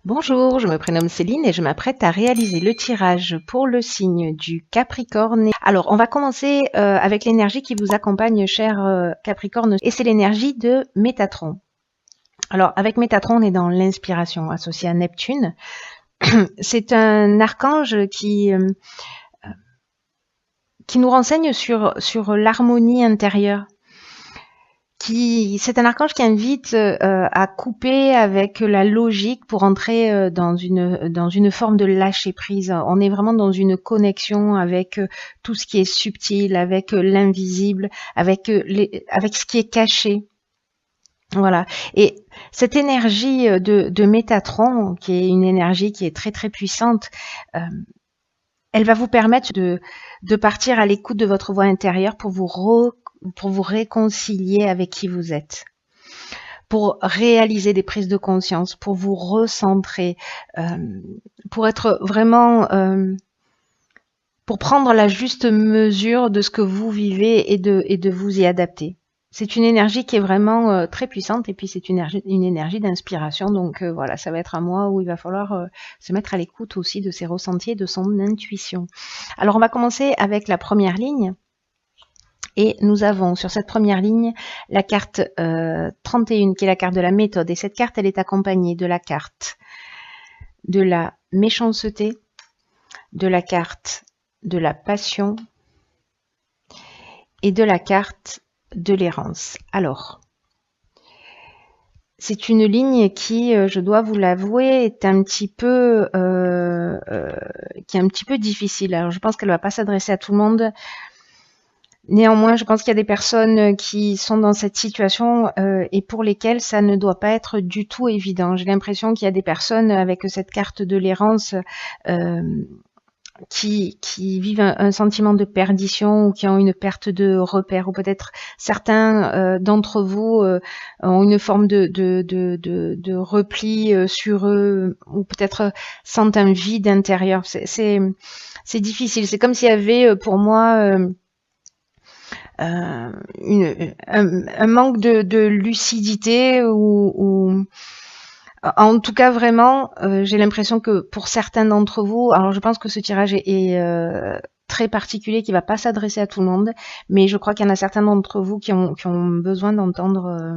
Bonjour, je me prénomme Céline et je m'apprête à réaliser le tirage pour le signe du Capricorne. Alors, on va commencer avec l'énergie qui vous accompagne, cher Capricorne, et c'est l'énergie de Métatron. Alors, avec Métatron, on est dans l'inspiration associée à Neptune. C'est un archange qui nous renseigne sur l'harmonie intérieure. C'est un archange qui invite à couper avec la logique pour entrer dans une forme de lâcher prise. On est vraiment dans une connexion avec tout ce qui est subtil, avec l'invisible, avec ce qui est caché. Voilà. Et cette énergie de Métatron, qui est une énergie qui est très très puissante, elle va vous permettre de partir à l'écoute de votre voix intérieure pour vous réconcilier avec qui vous êtes, pour réaliser des prises de conscience, pour vous recentrer, pour être vraiment, pour prendre la juste mesure de ce que vous vivez et de vous y adapter. C'est une énergie qui est vraiment très puissante et puis c'est une énergie d'inspiration. Donc voilà, ça va être un mois où il va falloir se mettre à l'écoute aussi de ses ressentis et de son intuition. Alors on va commencer avec la première ligne. Et nous avons sur cette première ligne la carte 31 qui est la carte de la méthode. Et cette carte, elle est accompagnée de la carte de la méchanceté, de la carte de la passion et de la carte de l'errance. Alors, c'est une ligne qui, je dois vous l'avouer, est un petit peu difficile. Alors, je pense qu'elle ne va pas s'adresser à tout le monde. Néanmoins, je pense qu'il y a des personnes qui sont dans cette situation et pour lesquelles ça ne doit pas être du tout évident. J'ai l'impression qu'il y a des personnes avec cette carte de l'errance qui vivent un sentiment de perdition ou qui ont une perte de repère, ou peut-être certains d'entre vous ont une forme de repli sur eux, ou peut-être sentent un vide intérieur. C'est difficile. C'est comme s'il y avait pour moi un manque de lucidité ou en tout cas vraiment j'ai l'impression que pour certains d'entre vous, alors je pense que ce tirage est très particulier, qui va pas s'adresser à tout le monde, mais je crois qu'il y en a certains d'entre vous qui ont besoin d'entendre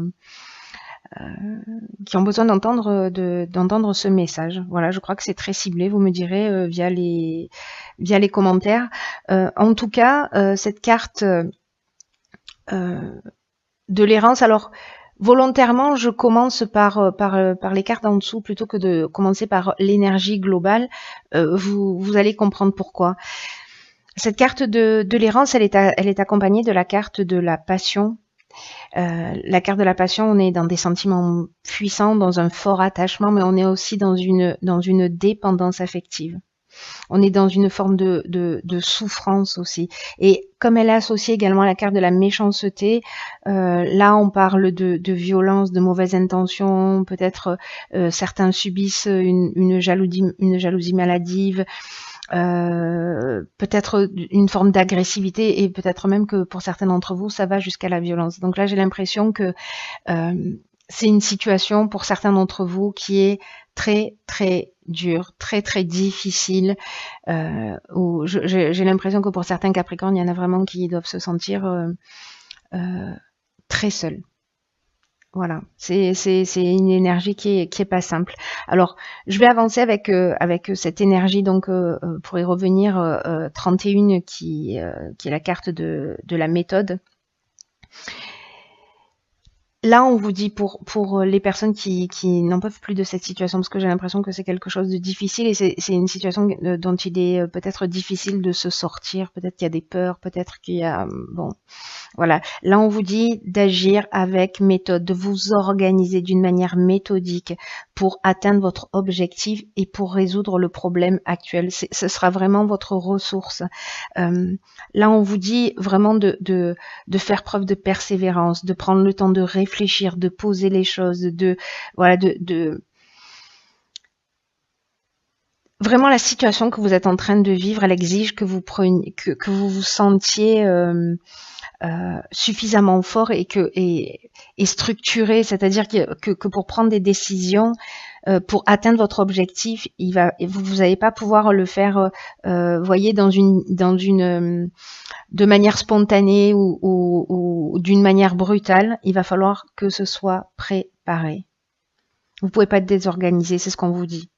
d'entendre ce message. Voilà, je crois que c'est très ciblé, vous me direz via les commentaires. En tout cas, cette carte de l'errance, alors volontairement je commence par les cartes en dessous plutôt que de commencer par l'énergie globale. Vous allez comprendre pourquoi. Cette carte de l'errance, elle est accompagnée de la carte de la passion. La carte de la passion, on est dans des sentiments puissants, dans un fort attachement, mais on est aussi dans une dépendance affective. On est dans une forme de souffrance aussi. Et comme elle est associée également à la carte de la méchanceté, là on parle de violence, de mauvaises intentions, peut-être certains subissent une jalousie maladive, peut-être une forme d'agressivité, et peut-être même que pour certains d'entre vous, ça va jusqu'à la violence. Donc là, j'ai l'impression que c'est une situation pour certains d'entre vous qui est très très dure, très très difficile, où j'ai l'impression que pour certains Capricornes, il y en a vraiment qui doivent se sentir très seuls. Voilà, c'est une énergie qui est pas simple. Alors, je vais avancer avec cette énergie, donc pour y revenir, 31 qui est la carte de la méthode. Là, on vous dit pour les personnes qui n'en peuvent plus de cette situation, parce que j'ai l'impression que c'est quelque chose de difficile et c'est une situation dont il est peut-être difficile de se sortir. Peut-être qu'il y a des peurs, peut-être qu'il y a... Bon, voilà. Là, on vous dit d'agir avec méthode, de vous organiser d'une manière méthodique pour atteindre votre objectif et pour résoudre le problème actuel. Ce sera vraiment votre ressource. Là, on vous dit vraiment de faire preuve de persévérance, de prendre le temps de réfléchir, de poser les choses, vraiment la situation que vous êtes en train de vivre, elle exige que vous preniez, que vous vous sentiez suffisamment fort et structuré, c'est-à-dire que pour prendre des décisions, pour atteindre votre objectif, vous n'allez pas pouvoir le faire, voyez, de manière spontanée ou d'une manière brutale. Il va falloir que ce soit préparé. Vous pouvez pas être désorganisé, c'est ce qu'on vous dit.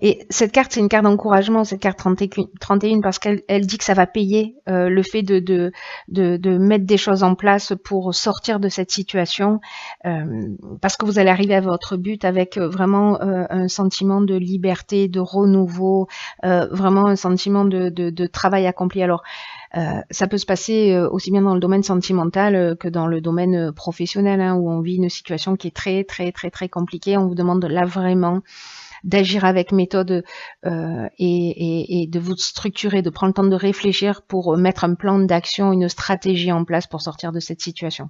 Et cette carte, c'est une carte d'encouragement, cette carte 31, parce qu'elle dit que ça va payer le fait de mettre des choses en place pour sortir de cette situation, parce que vous allez arriver à votre but avec vraiment un sentiment de liberté, de renouveau, vraiment un sentiment de travail accompli. Alors, ça peut se passer aussi bien dans le domaine sentimental que dans le domaine professionnel, hein, où on vit une situation qui est très, très, très, très compliquée. On vous demande là vraiment d'agir avec méthode et de vous structurer, de prendre le temps de réfléchir pour mettre un plan d'action, une stratégie en place pour sortir de cette situation.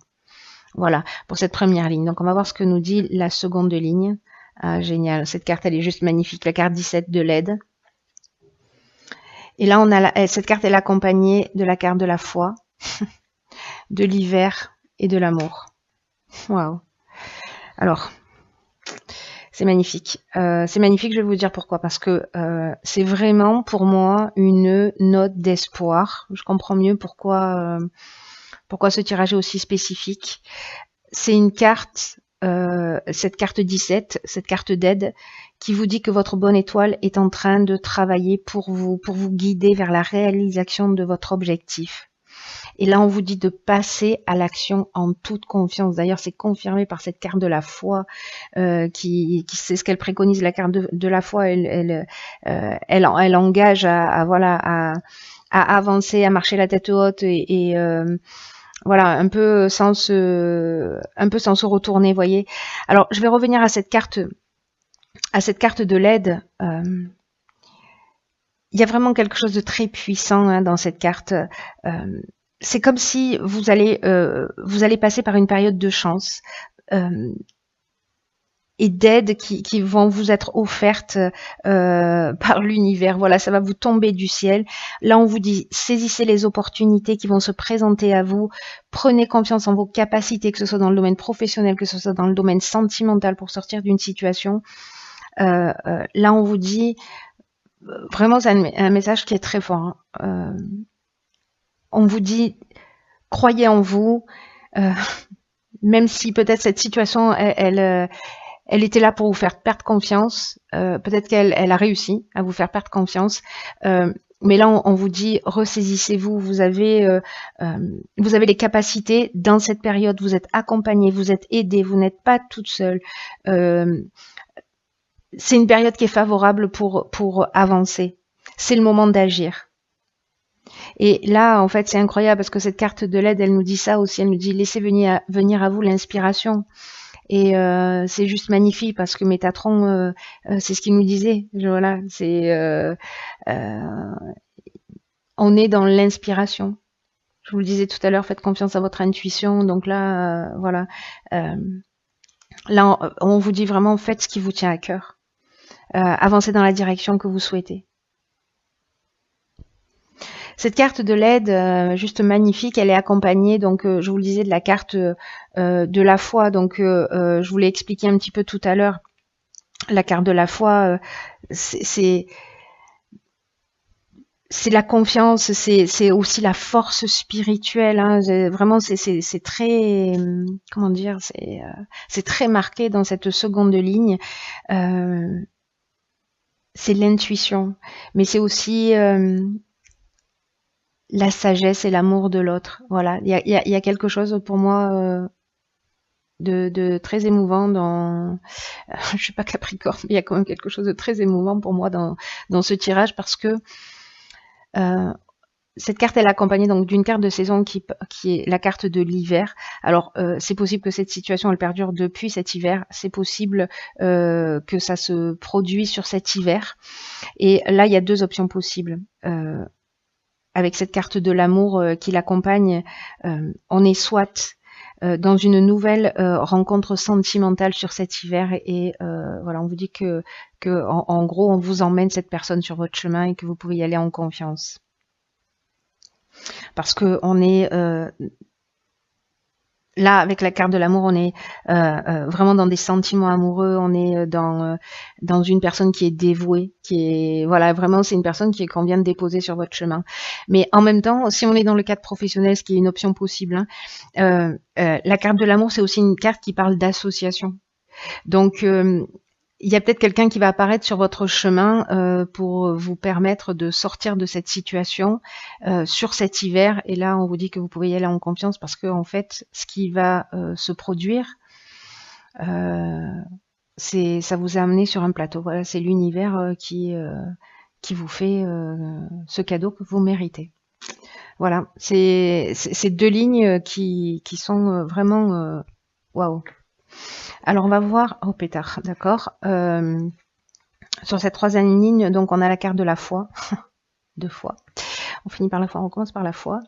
Voilà, pour cette première ligne. Donc, on va voir ce que nous dit la seconde ligne. Ah, génial. Cette carte, elle est juste magnifique. La carte 17 de l'aide. Et là, on a cette carte est accompagnée de la carte de la foi, de l'hiver et de l'amour. Waouh. Alors, c'est magnifique. C'est magnifique, je vais vous dire pourquoi. Parce que c'est vraiment, pour moi, une note d'espoir. Je comprends mieux pourquoi ce tirage est aussi spécifique. C'est une carte, cette carte 17, cette carte d'aide, qui vous dit que votre bonne étoile est en train de travailler pour vous guider vers la réalisation de votre objectif. Et là, on vous dit de passer à l'action en toute confiance. D'ailleurs, c'est confirmé par cette carte de la foi, qui c'est ce qu'elle préconise. La carte de la foi, elle engage à avancer, à marcher la tête haute et voilà, un peu sans se retourner, voyez. Alors, je vais revenir à cette carte de l'aide. Il y a vraiment quelque chose de très puissant, hein, dans cette carte. C'est comme si vous allez passer par une période de chance et d'aide qui vont vous être offertes par l'univers. Voilà, ça va vous tomber du ciel. Là, on vous dit, saisissez les opportunités qui vont se présenter à vous. Prenez confiance en vos capacités, que ce soit dans le domaine professionnel, que ce soit dans le domaine sentimental, pour sortir d'une situation. Là, on vous dit, vraiment, c'est un message qui est très fort, hein. On vous dit, croyez en vous, même si peut-être cette situation, elle était là pour vous faire perdre confiance. Peut-être qu'elle a réussi à vous faire perdre confiance. Mais là, on vous dit, ressaisissez-vous. Vous avez les capacités dans cette période. Vous êtes accompagné, vous êtes aidé, vous n'êtes pas toute seule. C'est une période qui est favorable pour avancer. C'est le moment d'agir. Et là, en fait, c'est incroyable parce que cette carte de l'aide, elle nous dit ça aussi. Elle nous dit, laissez venir à vous l'inspiration. Et c'est juste magnifique parce que Métatron, c'est ce qu'il nous disait. Voilà, on est dans l'inspiration. Je vous le disais tout à l'heure, faites confiance à votre intuition. Donc là, voilà. Là, on vous dit vraiment, faites ce qui vous tient à cœur. Avancez dans la direction que vous souhaitez. Cette carte de l'aide, juste magnifique, elle est accompagnée, donc je vous le disais, de la carte de la foi. Donc je vous l'ai expliqué un petit peu tout à l'heure. La carte de la foi, c'est la confiance, c'est aussi la force spirituelle, hein. Vraiment, c'est très, comment dire, c'est très marqué dans cette seconde ligne. C'est l'intuition, mais c'est aussi la sagesse et l'amour de l'autre. Voilà, il y a quelque chose pour moi de très émouvant dans... je suis pas Capricorne, mais il y a quand même quelque chose de très émouvant pour moi dans ce tirage parce que cette carte elle est accompagnée donc d'une carte de saison qui est la carte de l'hiver. Alors c'est possible que cette situation elle perdure depuis cet hiver, c'est possible que ça se produit sur cet hiver. Et là il y a deux options possibles. Avec cette carte de l'amour qui l'accompagne, on est soit dans une nouvelle rencontre sentimentale sur cet hiver et voilà, on vous dit que en gros on vous emmène cette personne sur votre chemin et que vous pouvez y aller en confiance. Parce que on est Là, avec la carte de l'amour, on est vraiment dans des sentiments amoureux, on est dans une personne qui est dévouée, qui est, voilà, vraiment, c'est une personne qu'on vient de déposer sur votre chemin. Mais en même temps, si on est dans le cadre professionnel, ce qui est une option possible, hein, la carte de l'amour, c'est aussi une carte qui parle d'association. Donc, il y a peut-être quelqu'un qui va apparaître sur votre chemin pour vous permettre de sortir de cette situation sur cet hiver. Et là, on vous dit que vous pouvez y aller en confiance parce que en fait, ce qui va se produire, ça vous a amené sur un plateau. Voilà, c'est l'univers qui vous fait ce cadeau que vous méritez. Voilà, c'est deux lignes qui sont vraiment waouh. Alors on va voir, oh pétard, d'accord. Sur cette troisième ligne, donc on a la carte de la foi, deux fois. On finit par la foi, on commence par la foi.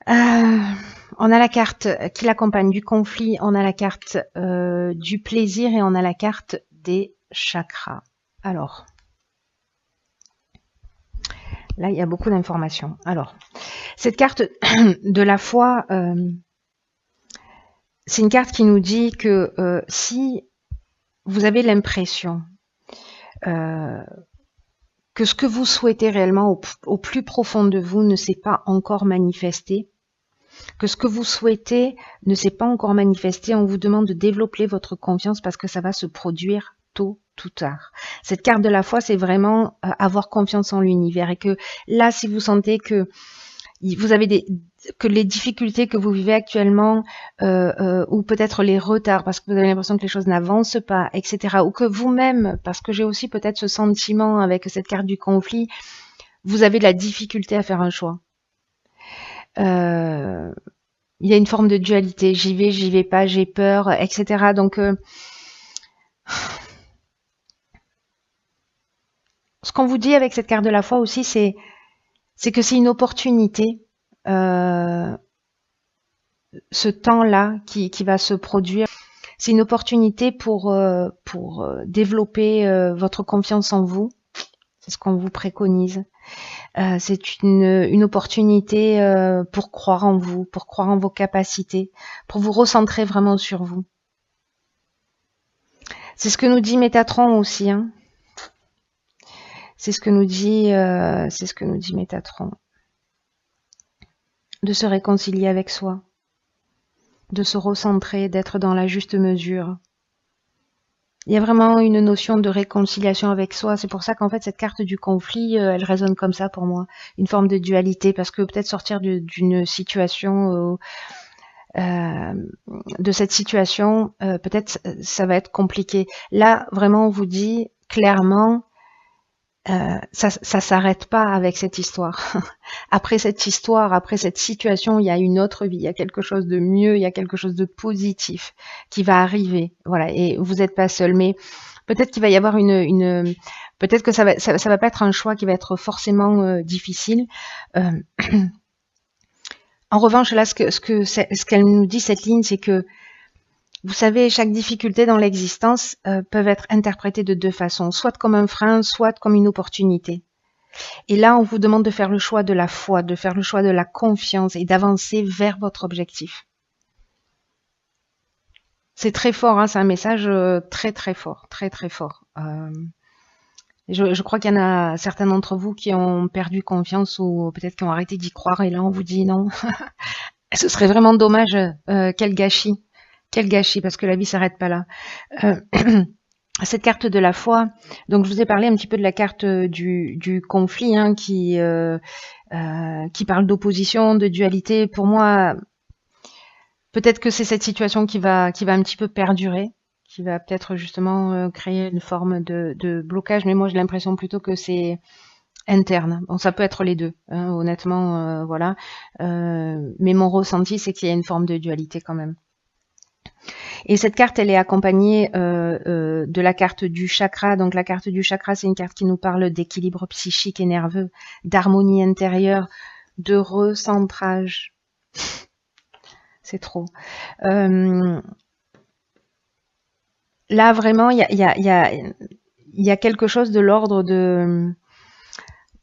On a la carte qui l'accompagne du conflit, on a la carte du plaisir et on a la carte des chakras. Alors, là il y a beaucoup d'informations. Alors, cette carte de la foi, c'est une carte qui nous dit que si vous avez l'impression que ce que vous souhaitez réellement au plus profond de vous ne s'est pas encore manifesté, que ce que vous souhaitez ne s'est pas encore manifesté, on vous demande de développer votre confiance parce que ça va se produire tôt ou tard. Cette carte de la foi, c'est vraiment avoir confiance en l'univers et que là, si vous sentez que vous avez que les difficultés que vous vivez actuellement ou peut-être les retards parce que vous avez l'impression que les choses n'avancent pas, etc. Ou que vous-même, parce que j'ai aussi peut-être ce sentiment avec cette carte du conflit, vous avez de la difficulté à faire un choix. Il y a une forme de dualité, j'y vais pas, j'ai peur, etc. Donc, ce qu'on vous dit avec cette carte de la foi aussi, c'est que c'est une opportunité, ce temps-là qui va se produire. C'est une opportunité pour développer votre confiance en vous. C'est ce qu'on vous préconise. C'est une opportunité pour croire en vous, pour croire en vos capacités, pour vous recentrer vraiment sur vous. C'est ce que nous dit Métatron aussi. Hein. C'est ce que nous dit Métatron. De se réconcilier avec soi, de se recentrer, d'être dans la juste mesure. Il y a vraiment une notion de réconciliation avec soi. C'est pour ça qu'en fait, cette carte du conflit, elle résonne comme ça pour moi. Une forme de dualité, parce que peut-être sortir d'une situation, de cette situation, peut-être ça va être compliqué. Là, vraiment, on vous dit clairement, ça s'arrête pas avec cette histoire. Après cette histoire, après cette situation, il y a une autre vie, il y a quelque chose de mieux, il y a quelque chose de positif qui va arriver. Voilà, et vous n'êtes pas seul, mais peut-être qu'il va y avoir peut-être que ça va pas être un choix qui va être forcément difficile. En revanche, là, ce qu'elle nous dit, cette ligne, c'est que vous savez, chaque difficulté dans l'existence peut être interprétée de deux façons, soit comme un frein, soit comme une opportunité. Et là, on vous demande de faire le choix de la foi, de faire le choix de la confiance et d'avancer vers votre objectif. C'est très fort, hein, c'est un message très très fort, très très fort. Je crois qu'il y en a certains d'entre vous qui ont perdu confiance ou peut-être qui ont arrêté d'y croire et là on vous dit non. Ce serait vraiment dommage, quel gâchis. Quel gâchis, parce que la vie s'arrête pas là. Cette carte de la foi, donc je vous ai parlé un petit peu de la carte du conflit, hein, qui parle d'opposition, de dualité. Pour moi, peut-être que c'est cette situation qui va un petit peu perdurer, qui va peut-être justement créer une forme de blocage, mais moi j'ai l'impression plutôt que c'est interne. Bon, ça peut être les deux, hein, honnêtement, voilà. Mais mon ressenti, c'est qu'il y a une forme de dualité quand même. Et cette carte, elle est accompagnée de la carte du chakra. Donc la carte du chakra, c'est une carte qui nous parle d'équilibre psychique et nerveux, d'harmonie intérieure, de recentrage. C'est trop. Là, vraiment, il y a quelque chose de l'ordre de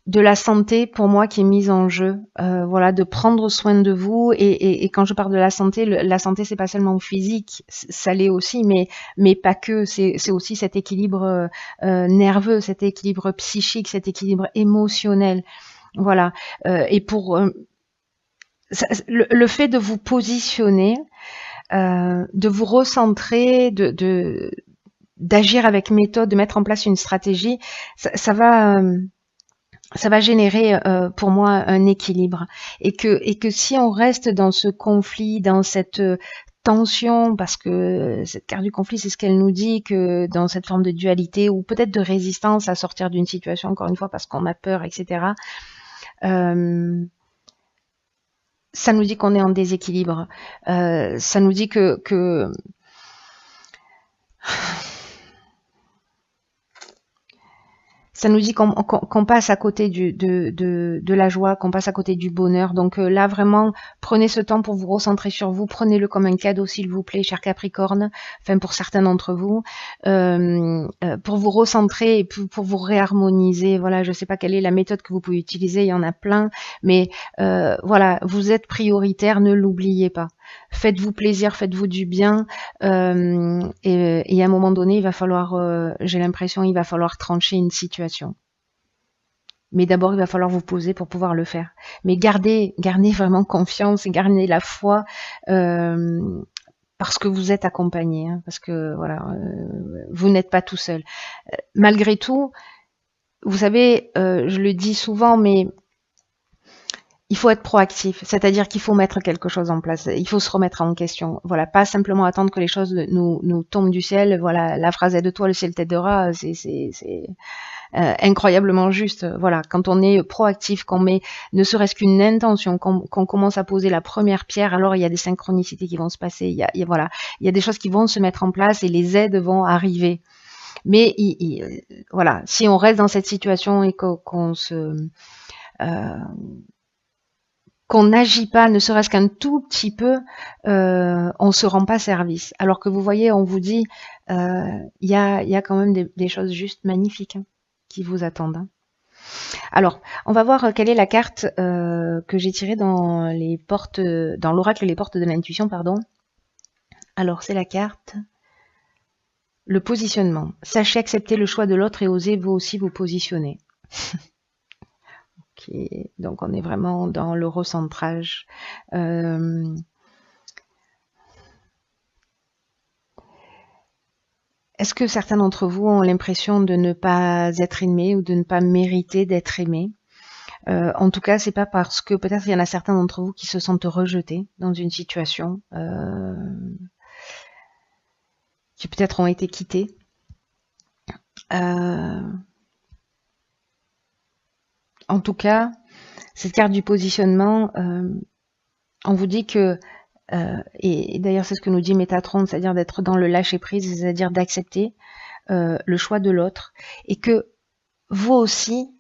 de la santé pour moi qui est mise en jeu, voilà, de prendre soin de vous et quand je parle de la santé c'est pas seulement physique, ça l'est aussi, mais pas que, c'est aussi cet équilibre nerveux, cet équilibre psychique, cet équilibre émotionnel, voilà, et pour le fait de vous positionner, de vous recentrer, d'agir avec méthode, de mettre en place une stratégie, ça va générer pour moi un équilibre et que si on reste dans ce conflit, dans cette tension, parce que cette carte du conflit, c'est ce qu'elle nous dit, que dans cette forme de dualité ou peut-être de résistance à sortir d'une situation, encore une fois, parce qu'on a peur, etc., ça nous dit qu'on est en déséquilibre. Ça nous dit que ça nous dit qu'on passe à côté de la joie, qu'on passe à côté du bonheur. Donc là, vraiment, prenez ce temps pour vous recentrer sur vous. Prenez-le comme un cadeau, s'il vous plaît, cher Capricorne, enfin pour certains d'entre vous, pour vous recentrer et pour vous réharmoniser. Voilà, je ne sais pas quelle est la méthode que vous pouvez utiliser, il y en a plein, mais voilà, vous êtes prioritaire, ne l'oubliez pas. Faites-vous plaisir, faites-vous du bien, et à un moment donné, il va falloir, j'ai l'impression, il va falloir trancher une situation. Mais d'abord, il va falloir vous poser pour pouvoir le faire. Mais gardez vraiment confiance et gardez la foi, parce que vous êtes accompagné, hein, parce que voilà, vous n'êtes pas tout seul. Malgré tout, vous savez, je le dis souvent, mais il faut être proactif, c'est-à-dire qu'il faut mettre quelque chose en place, il faut se remettre en question. Voilà, pas simplement attendre que les choses nous tombent du ciel. Voilà, la phrase aide-toi, le ciel t'aidera, c'est incroyablement juste. Voilà, quand on est proactif, qu'on met ne serait-ce qu'une intention, qu'on commence à poser la première pierre, alors il y a des synchronicités qui vont se passer. Il y a des choses qui vont se mettre en place et les aides vont arriver. Mais voilà, si on reste dans cette situation et qu'on n'agit pas, ne serait-ce qu'un tout petit peu, on se rend pas service. Alors que vous voyez, on vous dit, il y a quand même des choses juste magnifiques, hein, qui vous attendent. Hein. Alors, on va voir quelle est la carte que j'ai tirée dans l'oracle Les Portes de l'Intuition, pardon. Alors, c'est la carte le positionnement. Sachez accepter le choix de l'autre et osez vous aussi vous positionner. Donc on est vraiment dans le recentrage. Est-ce que certains d'entre vous ont l'impression de ne pas être aimés ou de ne pas mériter d'être aimés? En tout cas, c'est pas parce que peut-être il y en a certains d'entre vous qui se sentent rejetés dans une situation, qui peut-être ont été quittés. En tout cas, cette carte du positionnement, on vous dit que, et d'ailleurs c'est ce que nous dit Métatron, c'est-à-dire d'être dans le lâcher-prise, c'est-à-dire d'accepter le choix de l'autre, et que vous aussi,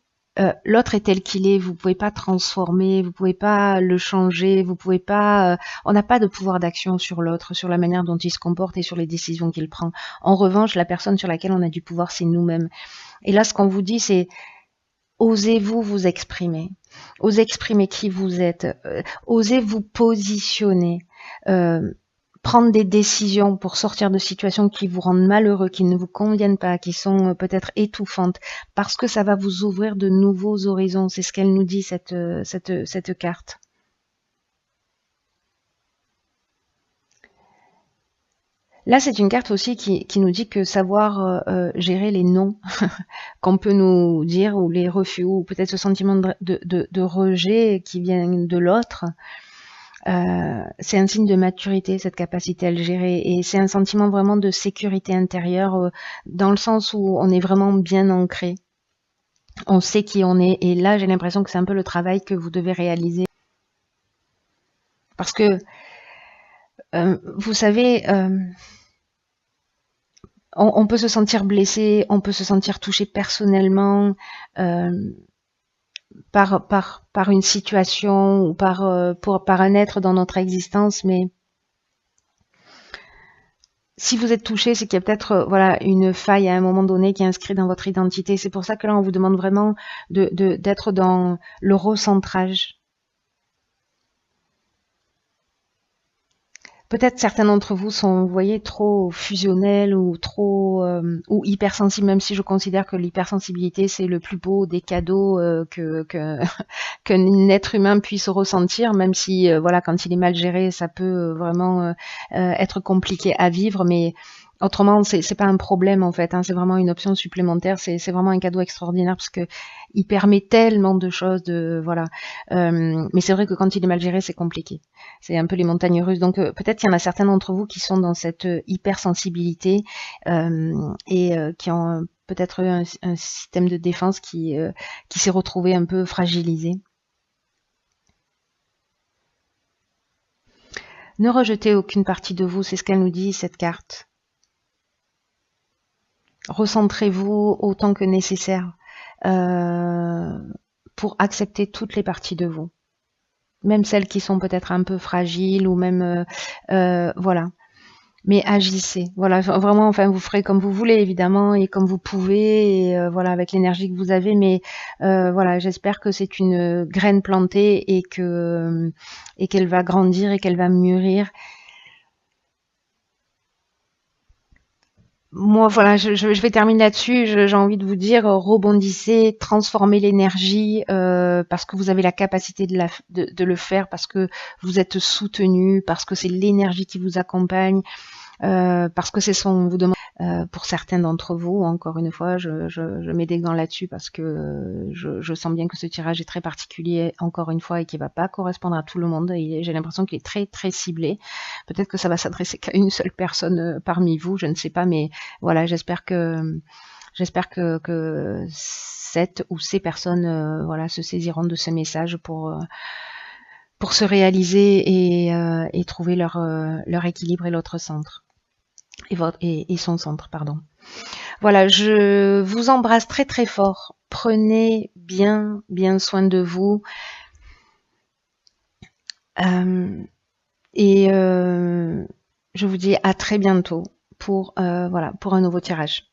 l'autre est tel qu'il est, vous pouvez pas transformer, vous pouvez pas le changer, vous pouvez pas, on n'a pas de pouvoir d'action sur l'autre, sur la manière dont il se comporte et sur les décisions qu'il prend. En revanche, la personne sur laquelle on a du pouvoir, c'est nous-mêmes. Et là, ce qu'on vous dit, c'est osez-vous vous exprimer, osez exprimer qui vous êtes, osez vous positionner, prendre des décisions pour sortir de situations qui vous rendent malheureux, qui ne vous conviennent pas, qui sont peut-être étouffantes, parce que ça va vous ouvrir de nouveaux horizons. C'est ce qu'elle nous dit, cette carte. Là, c'est une carte aussi qui nous dit que savoir gérer les non qu'on peut nous dire, ou les refus, ou peut-être ce sentiment de rejet qui vient de l'autre, c'est un signe de maturité, cette capacité à le gérer. Et c'est un sentiment vraiment de sécurité intérieure, dans le sens où on est vraiment bien ancré. On sait qui on est. Et là, j'ai l'impression que c'est un peu le travail que vous devez réaliser. Parce que, vous savez, on peut se sentir blessé, on peut se sentir touché personnellement par une situation ou par un être dans notre existence, mais si vous êtes touché, c'est qu'il y a peut-être voilà une faille à un moment donné qui est inscrite dans votre identité. C'est pour ça que là, on vous demande vraiment d'être dans le recentrage. Peut-être certains d'entre vous sont, vous voyez, trop fusionnels ou trop ou hypersensibles, même si je considère que l'hypersensibilité c'est le plus beau des cadeaux qu'un être humain puisse ressentir, même si voilà, quand il est mal géré, ça peut vraiment être compliqué à vivre, mais autrement, c'est pas un problème en fait, hein, c'est vraiment une option supplémentaire, c'est vraiment un cadeau extraordinaire parce que il permet tellement de choses, de voilà. Mais c'est vrai que quand il est mal géré, c'est compliqué. C'est un peu les montagnes russes. Donc peut-être qu'il y en a certains d'entre vous qui sont dans cette hypersensibilité et qui ont peut-être eu un système de défense qui s'est retrouvé un peu fragilisé. Ne rejetez aucune partie de vous, c'est ce qu'elle nous dit, cette carte. Recentrez-vous autant que nécessaire pour accepter toutes les parties de vous, même celles qui sont peut-être un peu fragiles ou même voilà. Mais agissez, voilà, vraiment, enfin, vous ferez comme vous voulez évidemment et comme vous pouvez, et, voilà, avec l'énergie que vous avez. Mais voilà, j'espère que c'est une graine plantée et qu'elle va grandir et qu'elle va mûrir. Moi, voilà, je vais terminer là-dessus. J'ai envie de vous dire, rebondissez, transformez l'énergie parce que vous avez la capacité de le faire, parce que vous êtes soutenu, parce que c'est l'énergie qui vous accompagne, parce que c'est son vous demande. Pour certains d'entre vous, encore une fois, je mets des gants là-dessus parce que je sens bien que ce tirage est très particulier, encore une fois, et qui va pas correspondre à tout le monde. J'ai l'impression qu'il est très très ciblé. Peut-être que ça va s'adresser qu'à une seule personne parmi vous, je ne sais pas, mais voilà, j'espère que cette ou ces personnes voilà, se saisiront de ce message pour se réaliser et trouver leur équilibre et l'autre centre. Et son centre, pardon. Voilà, je vous embrasse très très fort. Prenez bien bien soin de vous. Et je vous dis à très bientôt pour voilà, pour un nouveau tirage.